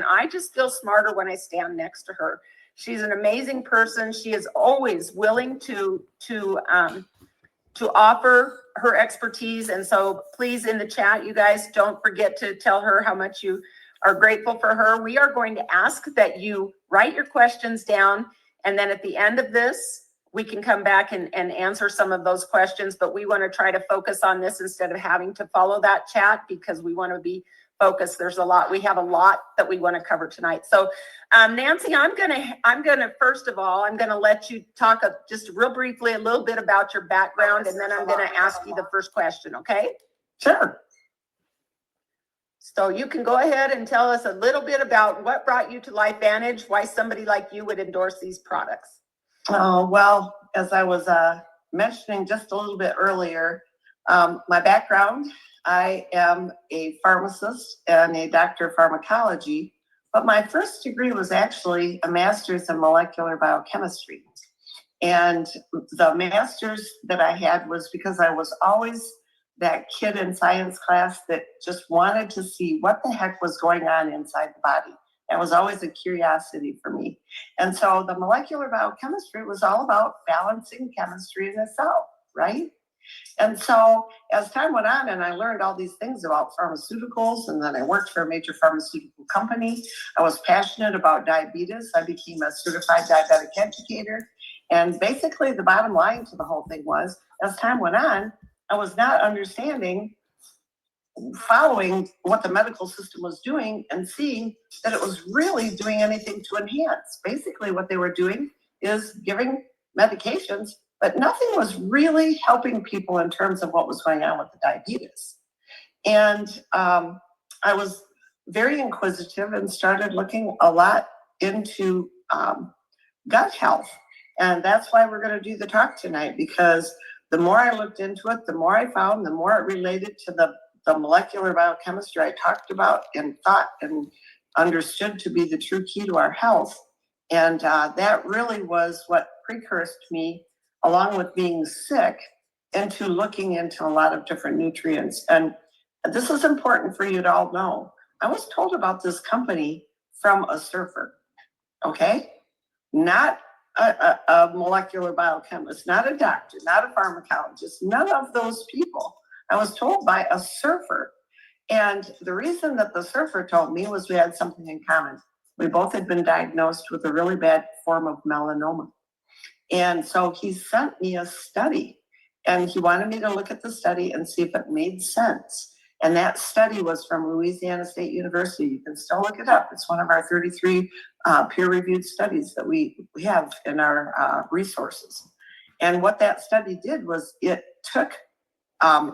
I just feel smarter when I stand next to her. She's an amazing person. She is always willing to offer her expertise. And so please, in the chat, you guys don't forget to tell her how much you are grateful for her. We are going to ask that you write your questions down. And then at the end of this, we can come back and answer some of those questions. But we want to try to focus on this instead of having to follow that chat, because we want to be focused. We have a lot that we want to cover tonight. So Nancy, I'm gonna first of all, I'm gonna let you talk just real briefly a little bit about your background, and then I'm gonna ask you the first question, okay? Sure. So you can go ahead and tell us a little bit about what brought you to LifeVantage, why somebody like you would endorse these products. Well, as I was mentioning just a little bit earlier, my background, I am a pharmacist and a doctor of pharmacology, but my first degree was actually a master's in molecular biochemistry. And the master's that I had was because I was always that kid in science class that just wanted to see what the heck was going on inside the body. That was always a curiosity for me. And so the molecular biochemistry was all about balancing chemistry in a cell, right? And so as time went on and I learned all these things about pharmaceuticals, and then I worked for a major pharmaceutical company. I was passionate about diabetes. I became a certified diabetic educator. And basically the bottom line to the whole thing was, as time went on, I was not following what the medical system was doing and seeing that it was really doing anything to enhance. Basically what they were doing is giving medications, but nothing was really helping people in terms of what was going on with the diabetes. And I was very inquisitive and started looking a lot into gut health. And that's why we're going to do the talk tonight, because the more I looked into it, the more I found, the more it related to the molecular biochemistry I talked about and thought and understood to be the true key to our health. And that really was what precursed me, along with being sick, into looking into a lot of different nutrients. And this is important for you to all know. I was told about this company from a surfer, okay? Not a molecular biochemist, not a doctor, not a pharmacologist, none of those people. I was told by a surfer. And the reason that the surfer told me was we had something in common. We both had been diagnosed with a really bad form of melanoma. And so he sent me a study, and he wanted me to look at the study and see if it made sense. And that study was from Louisiana State University. You can still look it up. It's one of our 33 peer-reviewed studies that we have in our resources. And what that study did was it took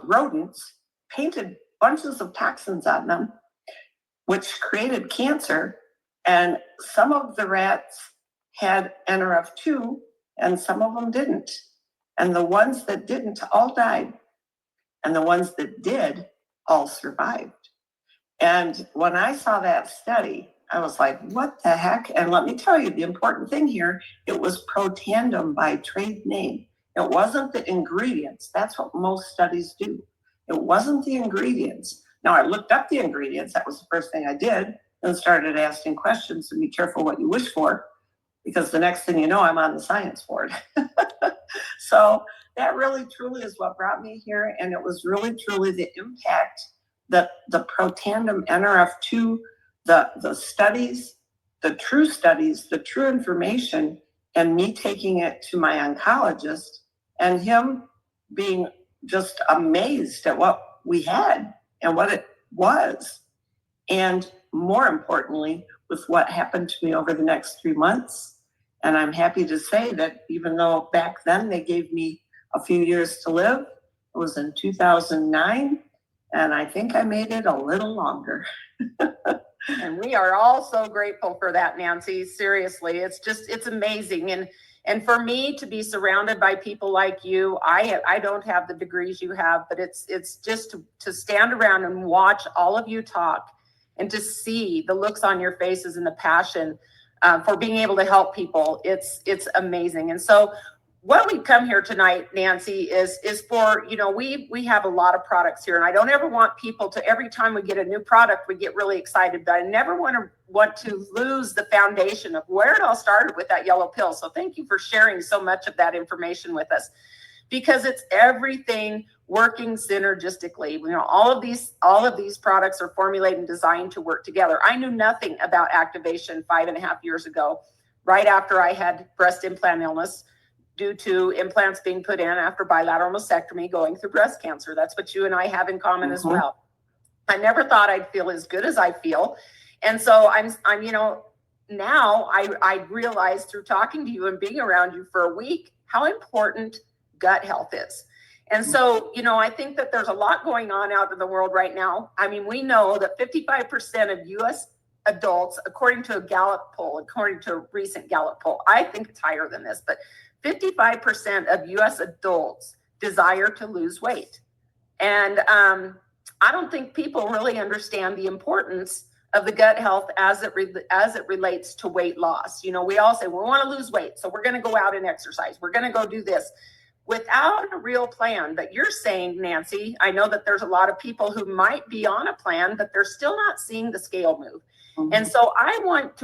rodents, painted bunches of toxins on them, which created cancer. And some of the rats had NRF2 and some of them didn't. And the ones that didn't all died. And the ones that did all survived. And when I saw that study, I was like, what the heck? And let me tell you, the important thing here, it was Protandim by trade name. It wasn't the ingredients. That's what most studies do. It wasn't the ingredients. Now, I looked up the ingredients. That was the first thing I did, and started asking questions. And be careful what you wish for, because the next thing you know, I'm on the science board. So that really, truly is what brought me here. And it was really, truly the impact that the Protandim NRF2, the studies, the true information, and me taking it to my oncologist and him being just amazed at what we had and what it was. And more importantly, with what happened to me over the next 3 months. And I'm happy to say that even though back then they gave me a few years to live, it was in 2009, and I think I made it a little longer. And we are all so grateful for that, Nancy. Seriously, it's amazing. And for me to be surrounded by people like you, I don't have the degrees you have, but it's just to stand around and watch all of you talk and to see the looks on your faces and the passion for being able to help people. It's amazing. And so what we come here tonight, Nancy, is for, we have a lot of products here, and I don't ever want people to, every time we get a new product, we get really excited, but I never want to lose the foundation of where it all started with that yellow pill. So thank you for sharing so much of that information with us, because it's everything working synergistically. All of these products are formulated and designed to work together. I knew nothing about activation 5.5 years ago, right after I had breast implant illness, due to implants being put in after bilateral mastectomy, going through breast cancer. That's what you and I have in common as well. I never thought I'd feel as good as I feel. And so I'm now I realize through talking to you and being around you for a week, how important gut health is. And so, I think that there's a lot going on out in the world right now. I mean, we know that 55% of US adults, according to a recent Gallup poll, I think it's higher than this, but 55% of US adults desire to lose weight. And I don't think people really understand the importance of the gut health as it relates to weight loss. We all say, we want to lose weight, so we're going to go out and exercise. We're going to go do this without a real plan. But you're saying, Nancy, I know that there's a lot of people who might be on a plan, but they're still not seeing the scale move. And so I want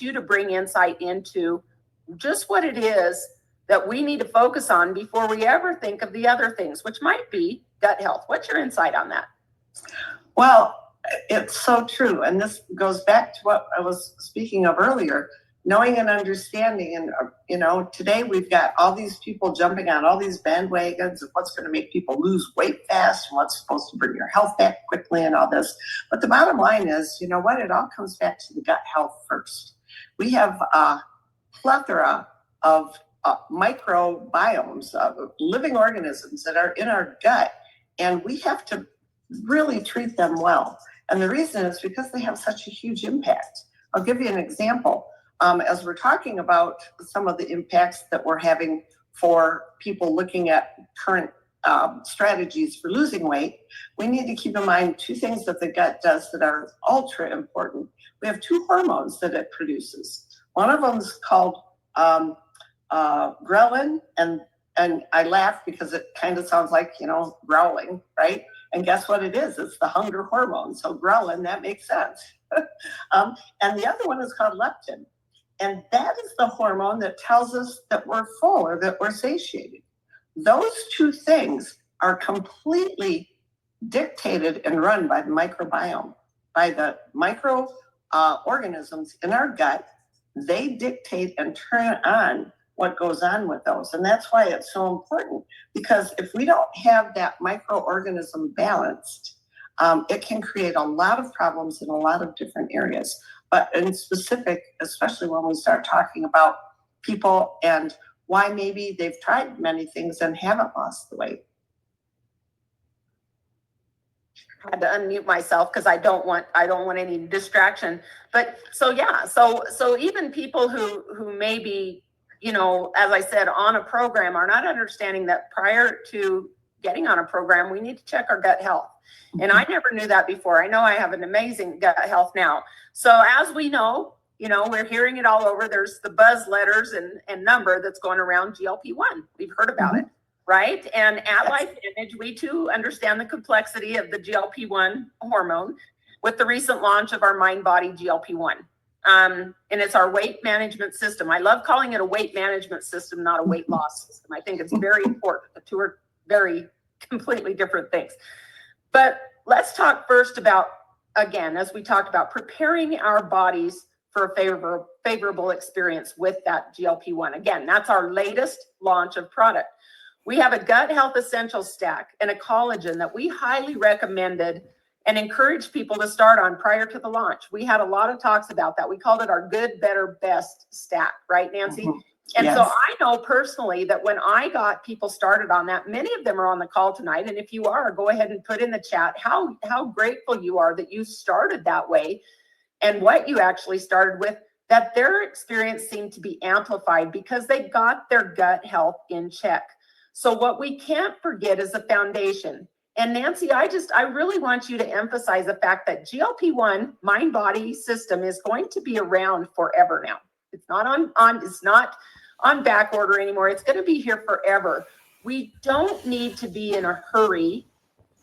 you to bring insight into just what it is that we need to focus on before we ever think of the other things, which might be gut health. What's your insight on that? Well, it's so true. And this goes back to what I was speaking of earlier, knowing and understanding. And, today we've got all these people jumping on all these bandwagons of what's going to make people lose weight fast and what's supposed to bring your health back quickly and all this. But the bottom line is, it all comes back to the gut health first. We have a plethora of microbiomes, living organisms that are in our gut, and we have to really treat them well. And the reason is because they have such a huge impact. I'll give you an example. As we're talking about some of the impacts that we're having for people looking at current strategies for losing weight, we need to keep in mind two things that the gut does that are ultra important. We have two hormones that it produces. One of them is called ghrelin, and I laugh because it kind of sounds like, growling, right? And guess what it is? It's the hunger hormone. So ghrelin, that makes sense. And the other one is called leptin. And that is the hormone that tells us that we're full or that we're satiated. Those two things are completely dictated and run by the microbiome, by the microorganisms in our gut. They dictate and turn on what goes on with those. And that's why it's so important, because if we don't have that microorganism balanced, it can create a lot of problems in a lot of different areas. But in specific, especially when we start talking about people and why maybe they've tried many things and haven't lost the weight. I had to unmute myself because I don't want any distraction. But so even people who maybe, as I said, on a program are not understanding that prior to getting on a program, we need to check our gut health. And I never knew that before. I know I have an amazing gut health now. So as we know, we're hearing it all over. There's the buzz letters and number that's going around GLP-1. We've heard about it, right? And at LifeVantage, we too understand the complexity of the GLP-1 hormone with the recent launch of our MindBody GLP1. And it's our weight management system. I love calling it a weight management system, not a weight loss system. I think it's very important. The two are very completely different things. But let's talk first about, again, as we talked about, preparing our bodies for a favorable experience with that GLP-1. Again, that's our latest launch of product. We have a gut health essentials stack and a collagen that we highly recommended and encouraged people to start on prior to the launch. We had a lot of talks about that. We called it our good, better, best stack, right, Nancy? And so I know personally that when I got people started on that, many of them are on the call tonight. And if you are, go ahead and put in the chat how grateful you are that you started that way and what you actually started with, that their experience seemed to be amplified because they got their gut health in check. So what we can't forget is the foundation. And Nancy, I really want you to emphasize the fact that GLP-1 mind-body system is going to be around forever now. It's not on back order anymore. It's going to be here forever. We don't need to be in a hurry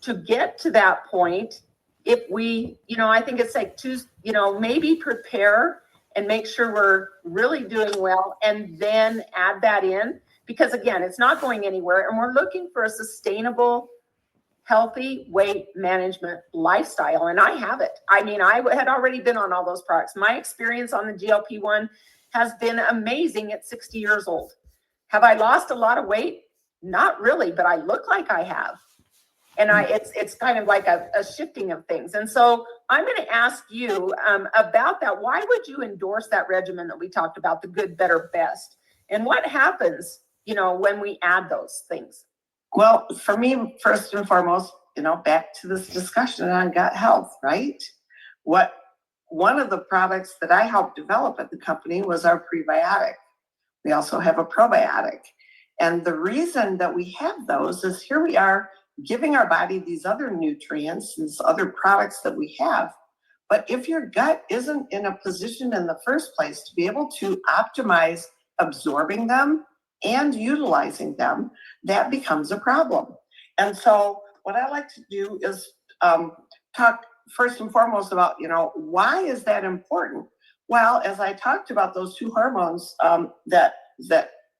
to get to that point. If we, I think it's like maybe prepare and make sure we're really doing well and then add that in, because again, it's not going anywhere and we're looking for a sustainable, healthy weight management lifestyle. And I have it. I mean, I had already been on all those products. My experience on the GLP-1 has been amazing at 60 years old. Have I lost a lot of weight? Not really, but I look like I have. And it's kind of like a shifting of things. And so I'm going to ask you about that. Why would you endorse that regimen that we talked about, the good, better, best? And what happens, when we add those things? Well, for me, first and foremost, back to this discussion on gut health, right? One of the products that I helped develop at the company was our prebiotic. We also have a probiotic. And the reason that we have those is here we are giving our body these other nutrients, these other products that we have. But if your gut isn't in a position in the first place to be able to optimize absorbing them and utilizing them, that becomes a problem. And so what I like to do is talk first and foremost about, why is that important? Well, as I talked about those two hormones that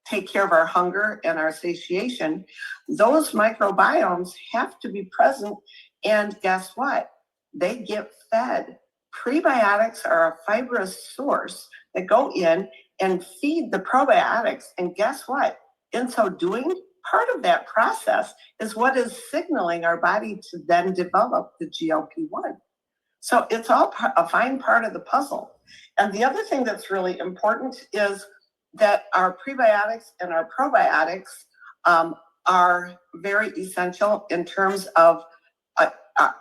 take care of our hunger and our satiation, those microbiomes have to be present. And guess what? They get fed. Prebiotics are a fibrous source that go in and feed the probiotics. And guess what? In so doing, part of that process is what is signaling our body to then develop the GLP-1. So it's all a fine part of the puzzle. And the other thing that's really important is that our prebiotics and our probiotics are very essential in terms of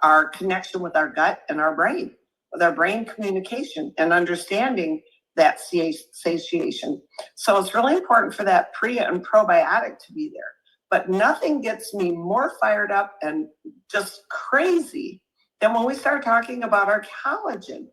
our connection with our gut and our brain, with our brain communication and understanding that satiation. So it's really important for that pre and probiotic to be there. But nothing gets me more fired up and just crazy than when we start talking about our collagen.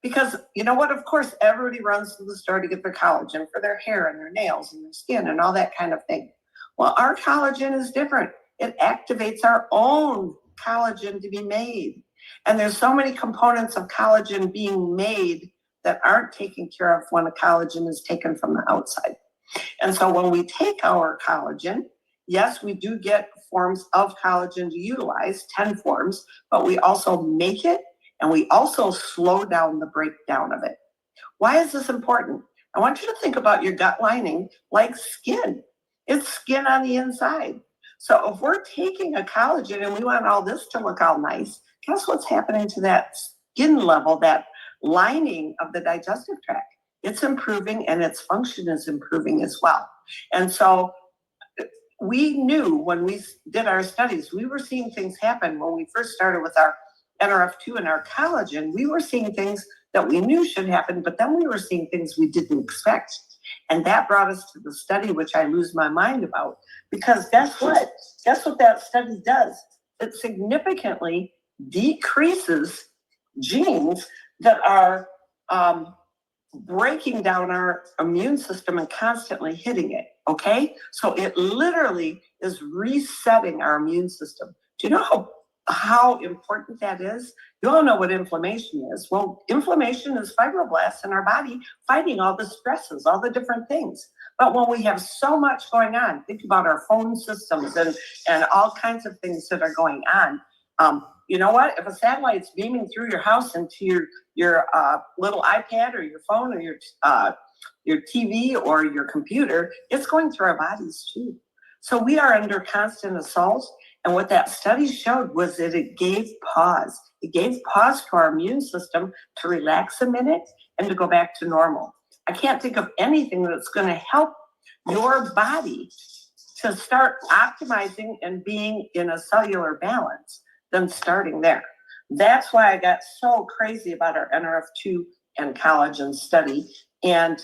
Because you know what, of course, everybody runs to the store to get their collagen for their hair and their nails and their skin and all that kind of thing. Well, our collagen is different. It activates our own collagen to be made. And there's so many components of collagen being made that aren't taken care of when the collagen is taken from the outside. And so when we take our collagen, yes, we do get forms of collagen to utilize, 10 forms, but we also make it and we also slow down the breakdown of it. Why is this important? I want you to think about your gut lining like skin. It's skin on the inside. So if we're taking a collagen and we want all this to look all nice, guess what's happening to that skin level, that lining of the digestive tract? It's improving and its function is improving as well. And so we knew when we did our studies, we were seeing things happen when we first started with our NRF2 and our collagen. We were seeing things that we knew should happen, but then we were seeing things we didn't expect. And that brought us to the study, which I lose my mind about, because guess what? Guess what that study does? It significantly decreases genes that are breaking down our immune system and constantly hitting it, okay? So it literally is resetting our immune system. Do you know how important that is? You all know what inflammation is. Well, inflammation is fibroblasts in our body fighting all the stresses, all the different things. But when we have so much going on, think about our phone systems and all kinds of things that are going on. You know what? If a satellite's beaming through your house into your little iPad or your phone or your TV or your computer, it's going through our bodies too. So we are under constant assault. And what that study showed was that it gave pause. It gave pause to our immune system to relax a minute and to go back to normal. I can't think of anything that's going to help your body to start optimizing and being in a cellular balance than starting there. That's why I got so crazy about our NRF2 and collagen study. And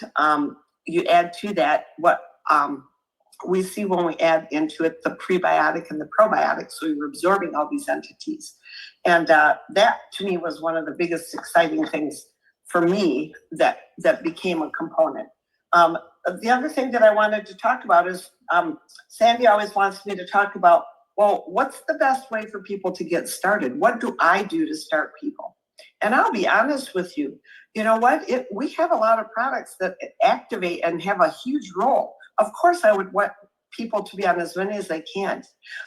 you add to that what we see when we add into it the prebiotic and the probiotic, so we're absorbing all these entities. And that to me was one of the biggest exciting things for me that became a component. the other thing that I wanted to talk about is Sandy always wants me to talk about, well, what's the best way for people to get started? What do I do to start people? And I'll be honest with you, you know what? We have a lot of products that activate and have a huge role. Of course, I would want people to be on as many as they can.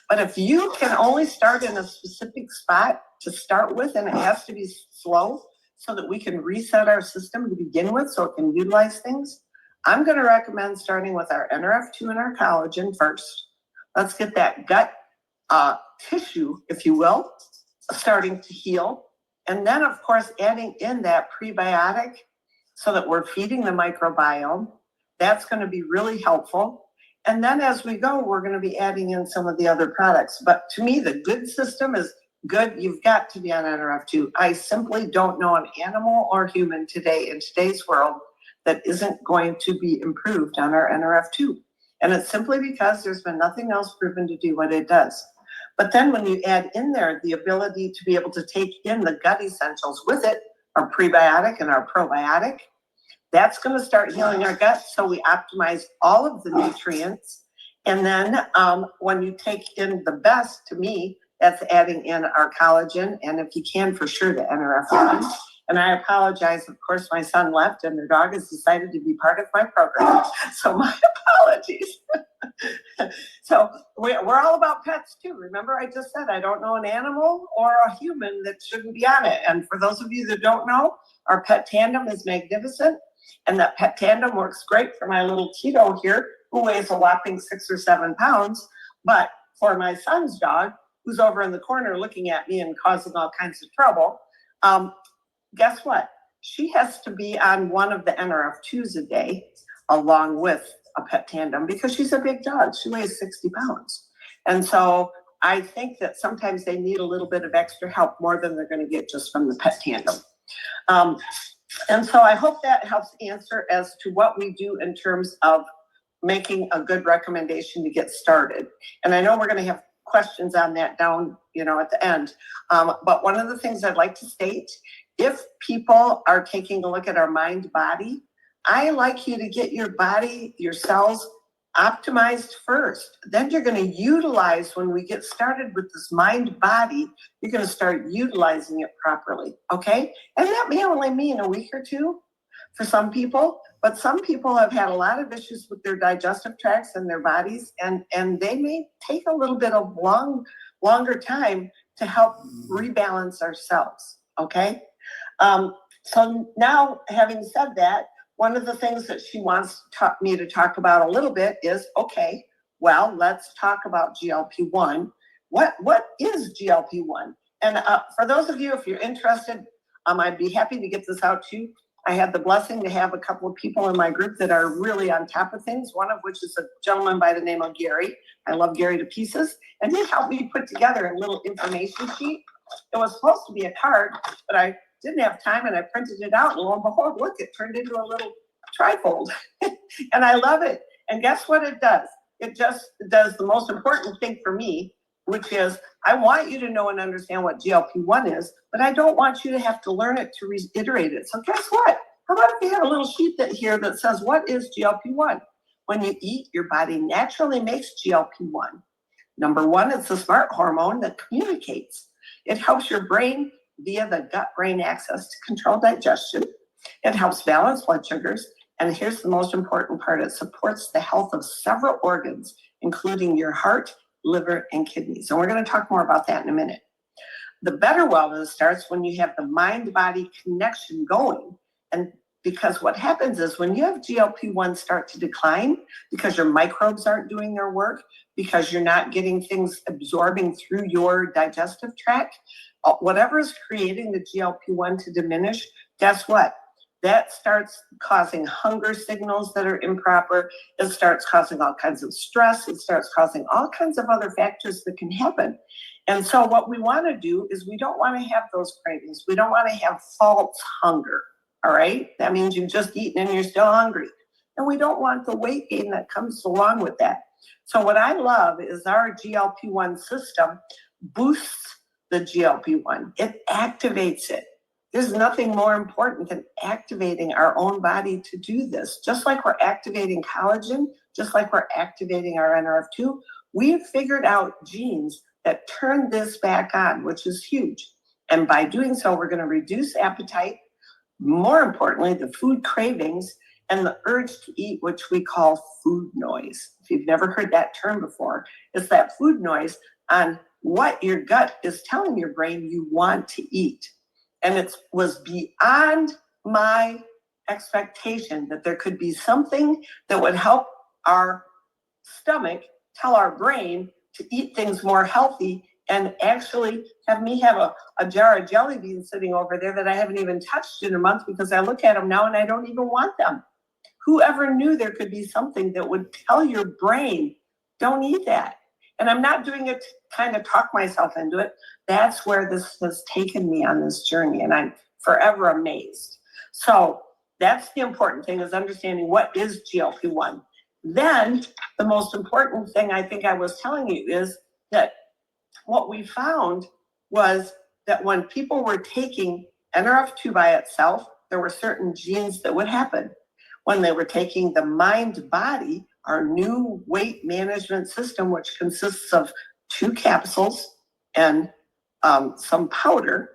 But if you can only start in a specific spot to start with, and it has to be slow so that we can reset our system to begin with so it can utilize things, I'm going to recommend starting with our NRF2 and our collagen first. Let's get that gut tissue, if you will, starting to heal. And then, of course, adding in that prebiotic so that we're feeding the microbiome. That's going to be really helpful. And then as we go, we're going to be adding in some of the other products. But to me, the good system is good. You've got to be on NRF2. I simply don't know an animal or human today in today's world that isn't going to be improved on our NRF2. And it's simply because there's been nothing else proven to do what it does. But then when you add in there the ability to be able to take in the gut essentials with it, our prebiotic and our probiotic, that's going to start healing our gut. So we optimize all of the nutrients. And then when you take in the best, to me, that's adding in our collagen. And if you can, for sure, the NRF1. And I apologize. Of course, my son left and their dog has decided to be part of my program. So my apologies. So we're all about pets too. Remember, I just said I don't know an animal or a human that shouldn't be on it. And for those of you that don't know, our pet tandem is magnificent. And that pet tandem works great for my little Tito here, who weighs a whopping 6 or 7 pounds. But for my son's dog, who's over in the corner looking at me and causing all kinds of trouble, guess what? She has to be on one of the NRF2s a day along with a pet tandem because she's a big dog. She weighs 60 pounds. And so I think that sometimes they need a little bit of extra help more than they're going to get just from the pet tandem. And so I hope that helps answer as to what we do in terms of making a good recommendation to get started. And I know we're going to have questions on that down, at the end. But one of the things I'd like to state, if people are taking a look at our MindBody, I like you to get your body, your cells optimized first. Then you're going to utilize, when we get started with this MindBody, you're going to start utilizing it properly. Okay. And that may only mean a week or two for some people, but some people have had a lot of issues with their digestive tracts and their bodies, and they may take a little bit of longer time to help rebalance ourselves. Okay. So now, having said that, one of the things that she wants me to talk about a little bit is, okay, well, let's talk about GLP-1. What is GLP-1? And for those of you, if you're interested, I'd be happy to get this out to you. I had the blessing to have a couple of people in my group that are really on top of things, one of which is a gentleman by the name of Gary. I love Gary to pieces. And he helped me put together a little information sheet. It was supposed to be a card, but I didn't have time and I printed it out, and lo and behold, look, it turned into a little trifold. And I love it. And guess what it does? It just does the most important thing for me, which is I want you to know and understand what GLP-1 is, but I don't want you to have to learn it to reiterate it. So guess what? How about if you have a little sheet here that says, what is GLP-1? When you eat, your body naturally makes GLP-1. Number one, it's a smart hormone that communicates. It helps your brain via the gut-brain axis to control digestion. It helps balance blood sugars. And here's the most important part. It supports the health of several organs, including your heart, liver, and kidneys. And we're going to talk more about that in a minute. The better wellness starts when you have the mind-body connection going. And because what happens is when you have GLP-1 start to decline, because your microbes aren't doing their work, because you're not getting things absorbing through your digestive tract, whatever is creating the GLP-1 to diminish, guess what? That starts causing hunger signals that are improper. It starts causing all kinds of stress. It starts causing all kinds of other factors that can happen. And so what we want to do is we don't want to have those cravings. We don't want to have false hunger. All right? That means you've just eaten and you're still hungry. And we don't want the weight gain that comes along with that. So what I love is our GLP-1 system boosts the GLP-1. It activates it. There's nothing more important than activating our own body to do this. Just like we're activating collagen, just like we're activating our NRF2, we've figured out genes that turn this back on, which is huge. And by doing so, we're going to reduce appetite, more importantly, the food cravings and the urge to eat, which we call food noise. If you've never heard that term before, it's that food noise on what your gut is telling your brain you want to eat. And it was beyond my expectation that there could be something that would help our stomach tell our brain to eat things more healthy, and actually have me have a jar of jelly beans sitting over there that I haven't even touched in a month because I look at them now and I don't even want them. Whoever knew there could be something that would tell your brain, don't eat that? And I'm not doing it to kind of talk myself into it. That's where this has taken me on this journey, and I'm forever amazed. So that's the important thing, is understanding what is GLP-1. Then the most important thing I think I was telling you is that what we found was that when people were taking NRF2 by itself, there were certain genes that would happen. When they were taking the MindBody, our new weight management system, which consists of 2 capsules and some powder,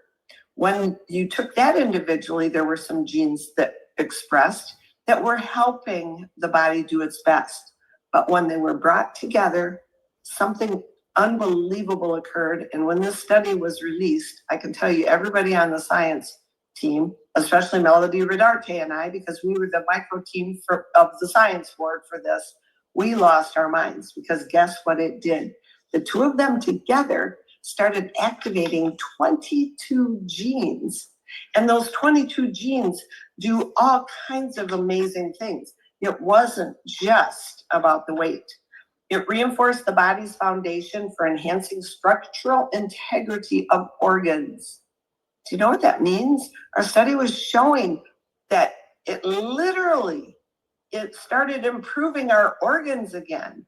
when you took that individually, there were some genes that expressed that were helping the body do its best. But when they were brought together, something unbelievable occurred. And when this study was released, I can tell you everybody on the science team, especially Melody Rodarte and I, because we were the micro team of the science board for this, we lost our minds, because guess what it did? The 2 of them together started activating 22 genes. And those 22 genes do all kinds of amazing things. It wasn't just about the weight. It reinforced the body's foundation for enhancing structural integrity of organs. Do you know what that means? Our study was showing that it started improving our organs again.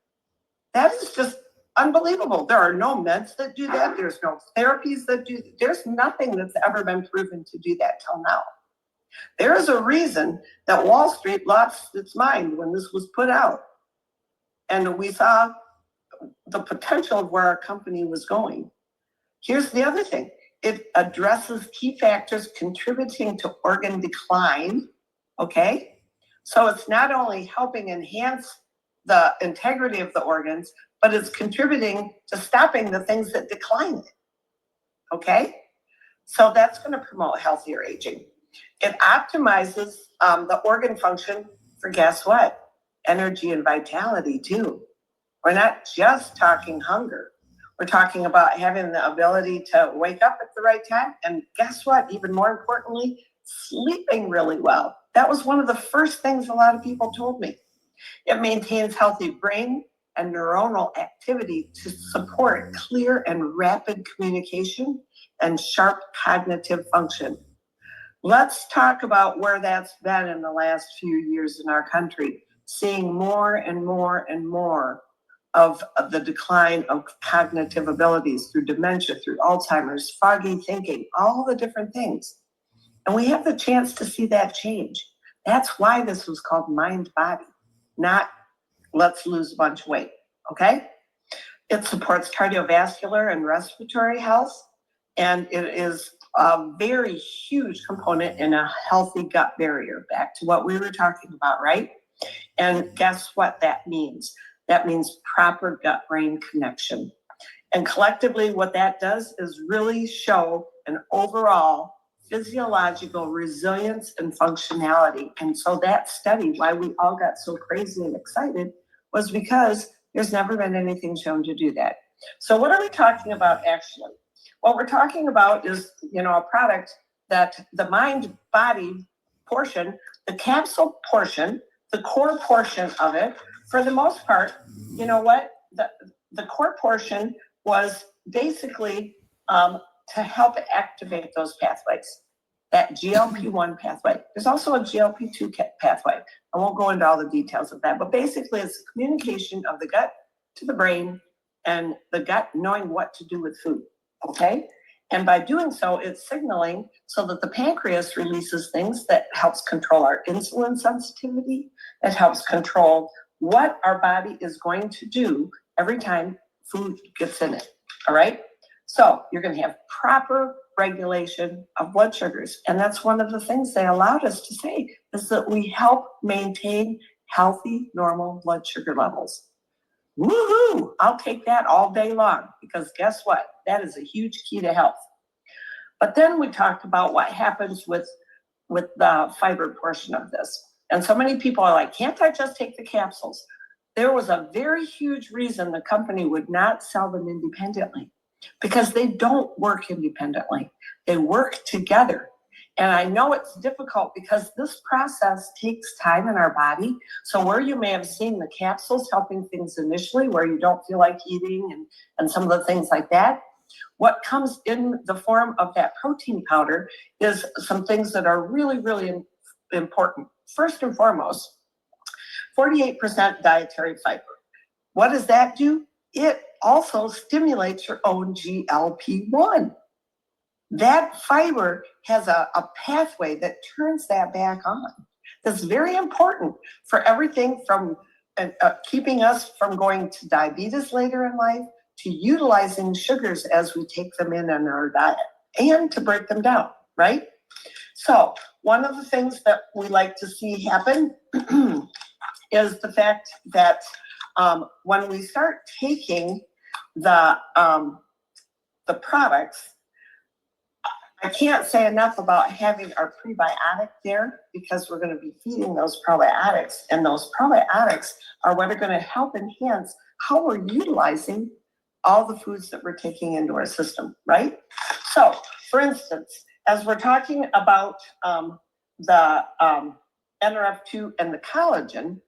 That is just unbelievable. There are no meds that do that. There's no therapies that do that. There's nothing that's ever been proven to do that till now. There is a reason that Wall Street lost its mind when this was put out. And we saw the potential of where our company was going. Here's the other thing. It addresses key factors contributing to organ decline, okay? So it's not only helping enhance the integrity of the organs, but it's contributing to stopping the things that decline it, okay? So that's going to promote healthier aging. It optimizes the organ function for, guess what? Energy and vitality too. We're not just talking hunger. We're talking about having the ability to wake up at the right time. And guess what? Even more importantly, sleeping really well. That was one of the first things a lot of people told me. It maintains healthy brain and neuronal activity to support clear and rapid communication and sharp cognitive function. Let's talk about where that's been in the last few years in our country, seeing more and more and more of the decline of cognitive abilities through dementia, through Alzheimer's, foggy thinking, all the different things. And we have the chance to see that change. That's why this was called MindBody, not let's lose a bunch of weight, okay? It supports cardiovascular and respiratory health, and it is a very huge component in a healthy gut barrier, back to what we were talking about, right? And guess what that means? That means proper gut-brain connection. And collectively, what that does is really show an overall physiological resilience and functionality. And so that study, why we all got so crazy and excited, was because there's never been anything shown to do that. So what are we talking about actually? What we're talking about is, a product that the MindBody portion, the capsule portion, the core portion of it, for the most part, you know what? The core portion was basically to help activate those pathways, that GLP-1 pathway. There's also a GLP-2 pathway. I won't go into all the details of that, but basically it's communication of the gut to the brain and the gut knowing what to do with food, okay? And by doing so, it's signaling so that the pancreas releases things that helps control our insulin sensitivity, that helps control what our body is going to do every time food gets in it, all right? So you're gonna have proper regulation of blood sugars. And that's one of the things they allowed us to say, is that we help maintain healthy, normal blood sugar levels. Woohoo! I'll take that all day long, because guess what? That is a huge key to health. But then we talked about what happens with the fiber portion of this. And so many people are like, can't I just take the capsules? There was a very huge reason the company would not sell them independently, because they don't work independently. They work together. And I know it's difficult because this process takes time in our body. So where you may have seen the capsules helping things initially, where you don't feel like eating and some of the things like that, what comes in the form of that protein powder is some things that are really, really important. First and foremost, 48% dietary fiber. What does that do? It also stimulates your own GLP1. That fiber has a pathway that turns that back on. That's very important for everything from keeping us from going to diabetes later in life, to utilizing sugars as we take them in our diet, and to break them down, right? So one of the things that we like to see happen is the fact that when we start taking the products, I can't say enough about having our prebiotic there, because we're going to be feeding those probiotics, and those probiotics are what are going to help enhance how we're utilizing all the foods that we're taking into our system, right? So, for instance, as we're talking about the NRF2 and the collagen,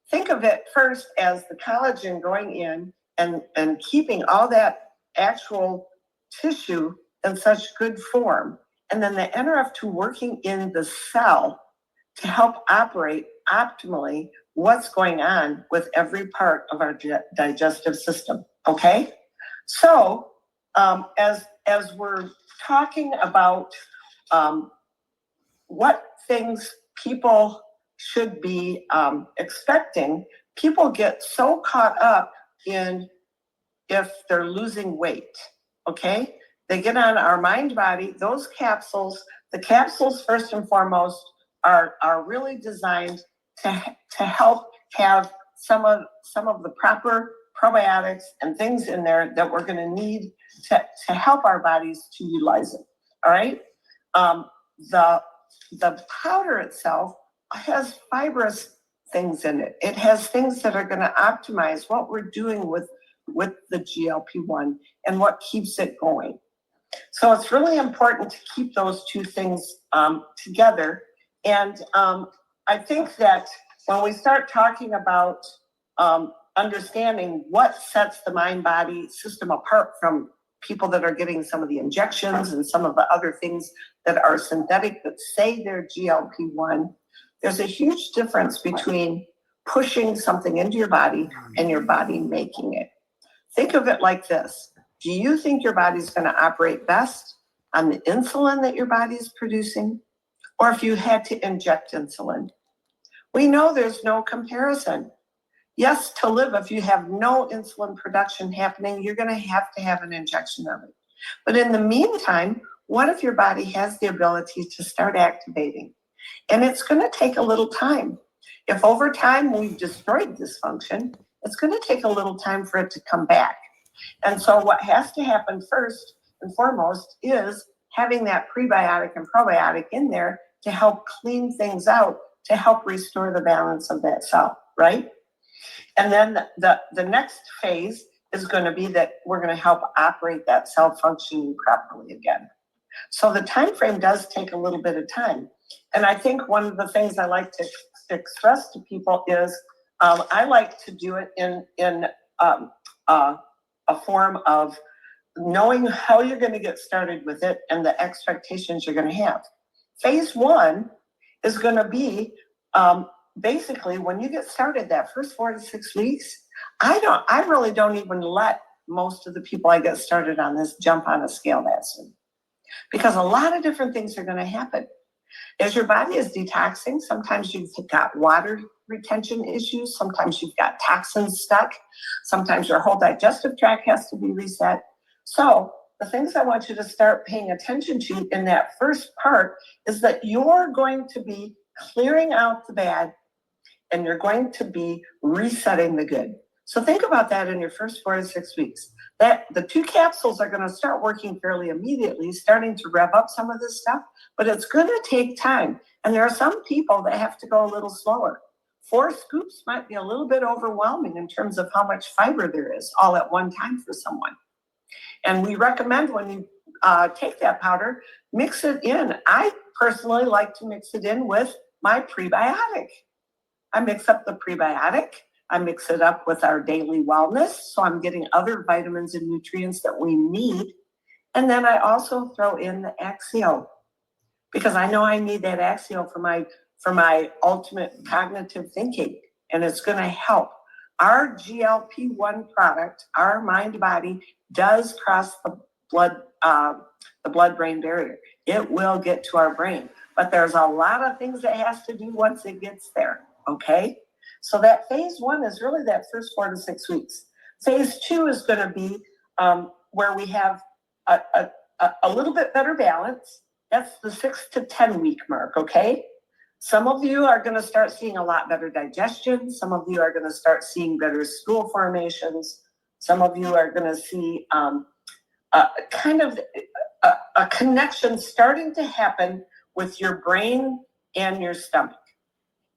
think of it first as the collagen going in and keeping all that actual tissue in such good form, and then the NRF2 working in the cell to help operate optimally what's going on with every part of our digestive system, okay? So as we're talking about what things people should be expecting, people get so caught up in if they're losing weight, okay? They get on our MindBody, those capsules, the capsules first and foremost are really designed to help have some of the proper probiotics and things in there that we're going to need to help our bodies to utilize it. All right. The powder itself has fibrous things in it. It has things that are going to optimize what we're doing with the GLP-1 and what keeps it going. So it's really important to keep those two things together. And I think that when we start talking about understanding what sets the mind-body system apart from people that are getting some of the injections and some of the other things that are synthetic that say they're GLP-1, there's a huge difference between pushing something into your body and your body making it. Think of it like this. Do you think your body's going to operate best on the insulin that your body's producing, or if you had to inject insulin? We know there's no comparison. Yes, to live, if you have no insulin production happening, you're going to have an injection of it. But in the meantime, what if your body has the ability to start activating? And it's going to take a little time. If over time we've destroyed dysfunction, it's going to take a little time for it to come back. And so what has to happen first and foremost is having that prebiotic and probiotic in there to help clean things out, to help restore the balance of that cell, right? And then the next phase is going to be that we're going to help operate that cell functioning properly again. So the time frame does take a little bit of time. And I think one of the things I like to express to people is I like to do it in a form of knowing how you're going to get started with it and the expectations you're going to have. Phase one is going to be basically when you get started that first 4 to 6 weeks. I really don't even let most of the people I get started on this jump on a scale that soon. Because a lot of different things are going to happen. As your body is detoxing, sometimes you've got water retention issues, sometimes you've got toxins stuck, sometimes your whole digestive tract has to be reset. So the things I want you to start paying attention to in that first part is that you're going to be clearing out the bad and you're going to be resetting the good. So think about that in your first 4 to 6 weeks. That the 2 capsules are going to start working fairly immediately, starting to rev up some of this stuff, but it's going to take time. And there are some people that have to go a little slower. 4 scoops might be a little bit overwhelming in terms of how much fiber there is all at one time for someone. And we recommend when you take that powder, mix it in. I personally like to mix it in with my prebiotic. I mix up the prebiotic. I mix it up with our daily wellness, so I'm getting other vitamins and nutrients that we need. And then I also throw in the Axio, because I know I need that Axio for my ultimate cognitive thinking, and it's going to help. Our GLP1 product, our MindBody, does cross the blood-brain barrier. It will get to our brain, but there's a lot of things it has to do once it gets there. Okay. So that phase 1 is really that first 4 to 6 weeks. Phase 2 is going to be where we have a little bit better balance. That's the 6 to 10 week mark. Okay. Some of you are going to start seeing a lot better digestion. Some of you are going to start seeing better stool formations. Some of you are going to see kind of a connection starting to happen with your brain and your stomach.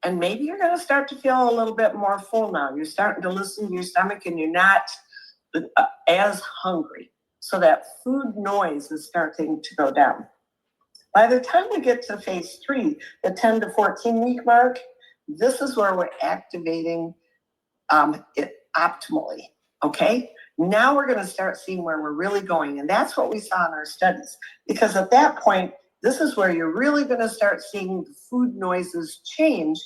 And maybe you're going to start to feel a little bit more full now. You're starting to listen to your stomach and you're not as hungry. So that food noise is starting to go down. By the time we get to phase 3, the 10 to 14 week mark, this is where we're activating it optimally. Okay. Now we're going to start seeing where we're really going. And that's what we saw in our studies. Because at that point, this is where you're really going to start seeing the food noises change.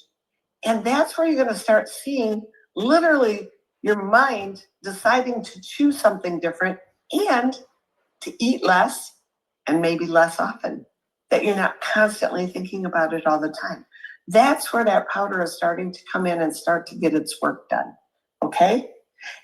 And that's where you're going to start seeing literally your mind deciding to choose something different and to eat less and maybe less often, that you're not constantly thinking about it all the time. That's where that powder is starting to come in and start to get its work done. Okay.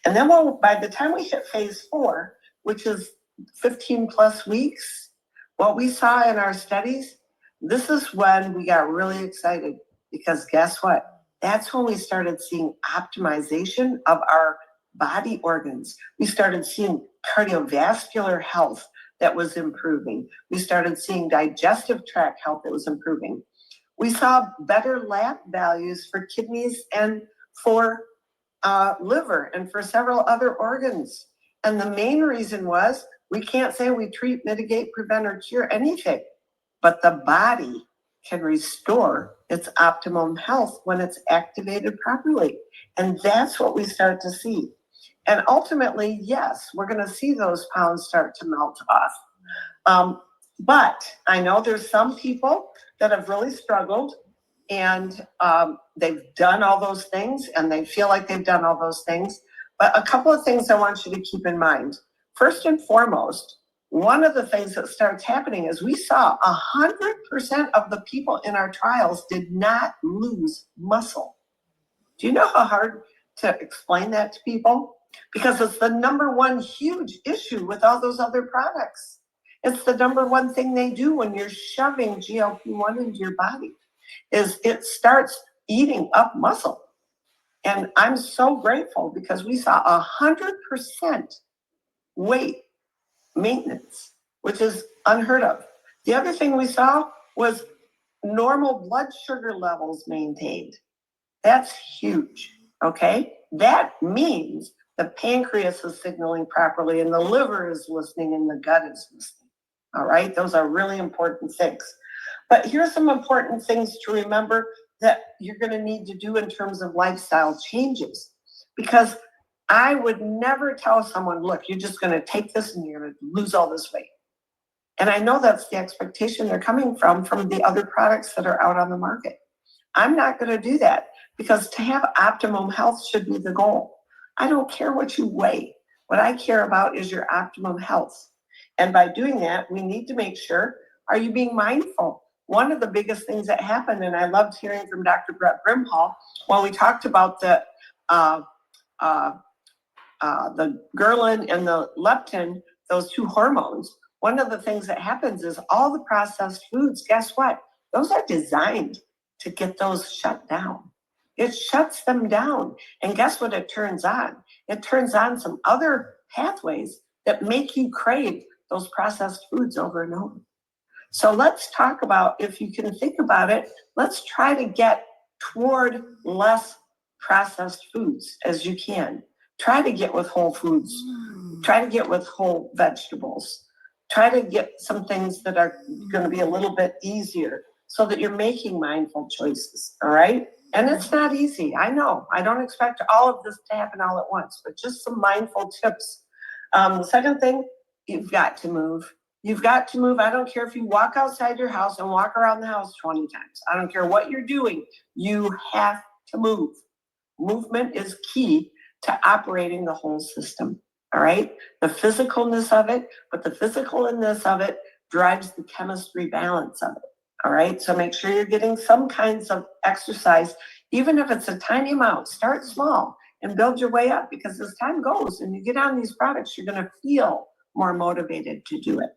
And then by the time we hit phase 4, which is 15 plus weeks, what we saw in our studies, this is when we got really excited, because guess what? That's when we started seeing optimization of our body organs. We started seeing cardiovascular health that was improving. We started seeing digestive tract health that was improving. We saw better lab values for kidneys and for liver and for several other organs. And the main reason was we can't say we treat, mitigate, prevent, or cure anything, but the body can restore its optimum health when it's activated properly. And that's what we start to see. And ultimately, yes, we're going to see those pounds start to melt off. But I know there's some people that have really struggled, and they've done all those things and they feel like they've done all those things. But a couple of things I want you to keep in mind. First and foremost, one of the things that starts happening is we saw 100% of the people in our trials did not lose muscle. Do you know how hard to explain that to people? Because it's the number one huge issue with all those other products. It's the number one thing they do when you're shoving GLP-1 into your body, is it starts eating up muscle. And I'm so grateful because we saw 100% weight maintenance, which is unheard of. The other thing we saw was normal blood sugar levels maintained. That's huge, okay? That means the pancreas is signaling properly and the liver is listening and the gut is listening, all right? Those are really important things. But here's some important things to remember that you're going to need to do in terms of lifestyle changes, because I would never tell someone, look, you're just going to take this and you're going to lose all this weight. And I know that's the expectation they're coming from the other products that are out on the market. I'm not going to do that, because to have optimum health should be the goal. I don't care what you weigh. What I care about is your optimum health. And by doing that, we need to make sure, are you being mindful? One of the biggest things that happened, and I loved hearing from Dr. Brett Brimhall when we talked about the ghrelin and the leptin, those two hormones. One of the things that happens is all the processed foods, guess what? Those are designed to get those shut down. It shuts them down. And guess what it turns on? It turns on some other pathways that make you crave those processed foods over and over. So let's talk about, if you can think about it, let's try to get toward less processed foods as you can. Try to get with whole foods. Try to get with whole vegetables. Try to get some things that are going to be a little bit easier so that you're making mindful choices, all right? And it's not easy. I know. I don't expect all of this to happen all at once, but just some mindful tips. The second thing, you've got to move. You've got to move. I don't care if you walk outside your house and walk around the house 20 times. I don't care what you're doing. You have to move. Movement is key to operating the whole system, all right? The physicalness of it, but the physicalness of it drives the chemistry balance of it, all right? So make sure you're getting some kinds of exercise, even if it's a tiny amount. Start small and build your way up, because as time goes and you get on these products, you're going to feel more motivated to do it.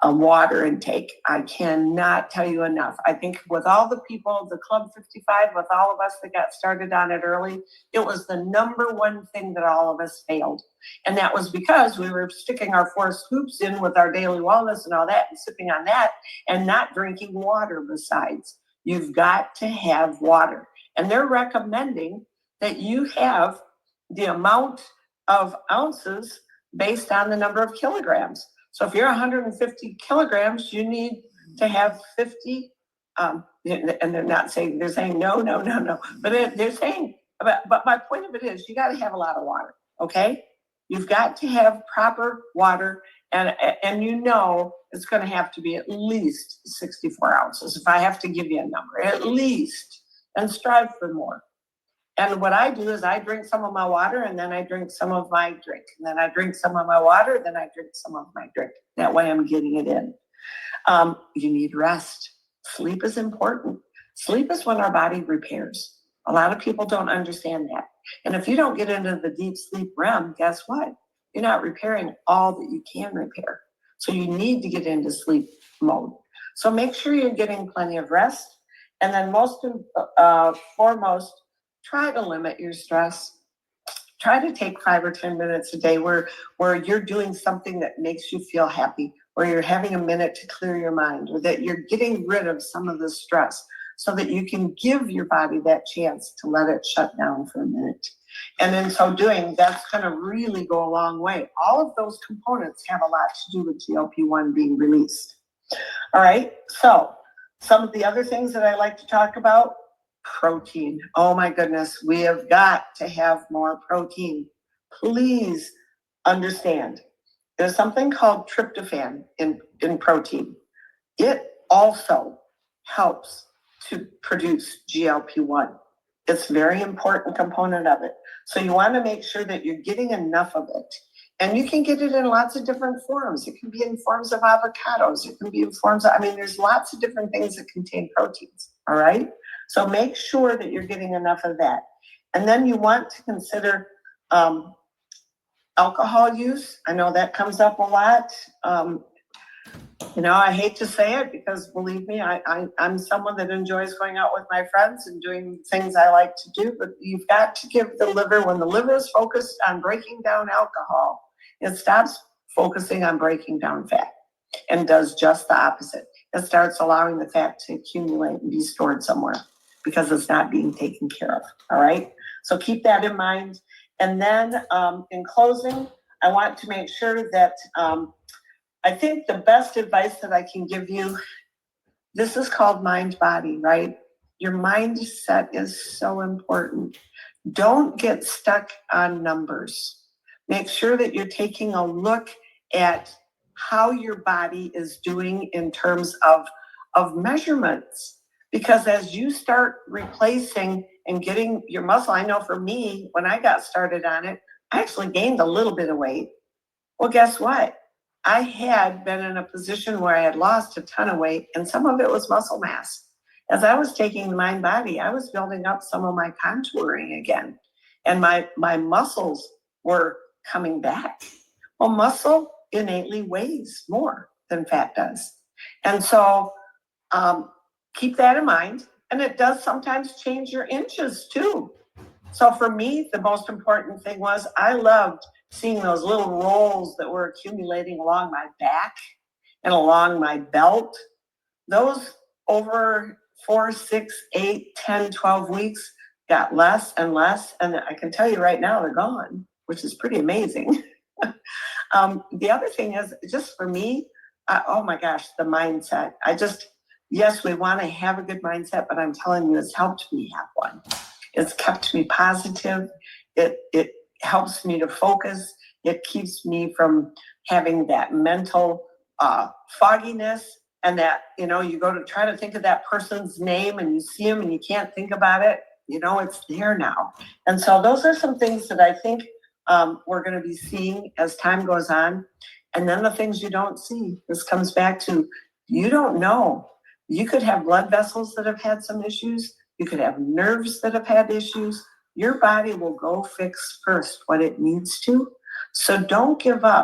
Water intake, I cannot tell you enough. I think with all the people, the Club 55, with all of us that got started on it early, it was the number one thing that all of us failed. And that was because we were sticking our 4 scoops in with our daily wellness and all that and sipping on that and not drinking water besides. You've got to have water. And they're recommending that you have the amount of ounces based on the number of kilograms. So if you're 150 kilograms, you need to have 50, and they're not saying, they're saying no, but they're saying, but my point of it is, you got to have a lot of water, okay? You've got to have proper water, and you know it's going to have to be at least 64 ounces, if I have to give you a number, at least, and strive for more. And what I do is I drink some of my water, and then I drink some of my drink, and then I drink some of my water, then I drink some of my drink. That way I'm getting it in. You need rest. Sleep is important. Sleep is when our body repairs. A lot of people don't understand that. And if you don't get into the deep sleep REM, guess what? You're not repairing all that you can repair. So you need to get into sleep mode. So make sure you're getting plenty of rest. And then most foremost, try to limit your stress. Try to take 5 or 10 minutes a day where you're doing something that makes you feel happy, or you're having a minute to clear your mind, or that you're getting rid of some of the stress so that you can give your body that chance to let it shut down for a minute. And in so doing, that's going to really go a long way. All of those components have a lot to do with GLP-1 being released. All right, so some of the other things that I like to talk about, protein. Oh my goodness, we have got to have more protein. Please understand, there's something called tryptophan in protein. It also helps to produce GLP-1. It's a very important component of it. So you want to make sure that you're getting enough of it. And you can get it in lots of different forms. It can be in forms of avocados. It can be in forms of, there's lots of different things that contain proteins, all right? So make sure that you're getting enough of that. And then you want to consider alcohol use. I know that comes up a lot. I hate to say it, because believe me, I'm someone that enjoys going out with my friends and doing things I like to do, but you've got to give the liver, when the liver is focused on breaking down alcohol, it stops focusing on breaking down fat and does just the opposite. It starts allowing the fat to accumulate and be stored somewhere because it's not being taken care of, all right? So keep that in mind. And then in closing, I want to make sure that I think the best advice that I can give you, this is called MindBody, right? Your mindset is so important. Don't get stuck on numbers. Make sure that you're taking a look at how your body is doing in terms of measurements. Because as you start replacing and getting your muscle, I know for me, when I got started on it, I actually gained a little bit of weight. Well, guess what? I had been in a position where I had lost a ton of weight, and some of it was muscle mass. As I was taking the MindBody, I was building up some of my contouring again, and my muscles were coming back. Well, muscle innately weighs more than fat does. And so keep that in mind. And it does sometimes change your inches too. So for me, the most important thing was I loved seeing those little rolls that were accumulating along my back and along my belt. Those over 4, 6, 8, 10, 12 weeks got less and less. And I can tell you right now, they're gone, which is pretty amazing. The other thing is just for me, oh my gosh, the mindset. Yes, we want to have a good mindset, but I'm telling you, it's helped me have one. It's kept me positive. It helps me to focus. It keeps me from having that mental fogginess, and that, you go to try to think of that person's name and you see them and you can't think about it. It's there now. And so those are some things that I think we're going to be seeing as time goes on. And then the things you don't see. This comes back to, you don't know. You could have blood vessels that have had some issues. You could have nerves that have had issues. Your body will go fix first what it needs to. So don't give up.